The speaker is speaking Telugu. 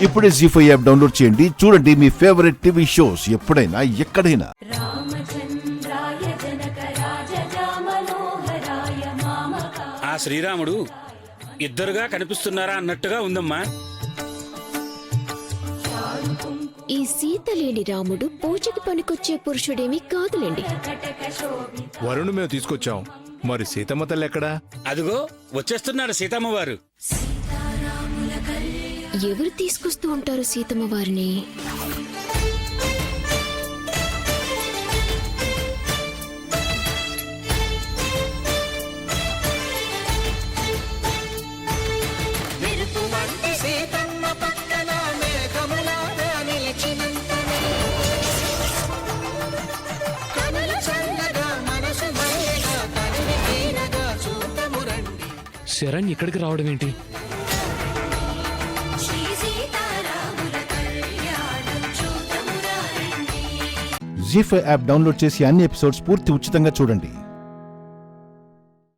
ఇప్పుడే జీ5 యాప్ డౌన్లోడ్ చేయండి. చూడండి మీ ఫేవరెట్ టీవీ షోస్ ఎప్పుడైనా ఎక్కడైనా. ఆ శ్రీరాముడు ఇద్దరుగా కనిపిస్తున్నారా అన్నట్టుగా ఉందమ్మా. ఈ సీత లేని రాముడు పూజకి పనికొచ్చే పురుషుడేమీ కాదులేండి. వరుణ్ మేము తీసుకొచ్చాం, మరి సీతమ్మ తల్లి ఎక్కడా? అదిగో వచ్చేస్తున్నాడు సీతమ్మ వారు. ఎవరు తీసుకొస్తూ ఉంటారు సీతమ్మ వారిని? శరణ్ ఇక్కడికి రావడం ఏంటి? జీ5 యాప్ డౌన్లోడ్ చేసి అన్ని ఎపిసోడ్స్ పూర్తి ఉచితంగా చూడండి.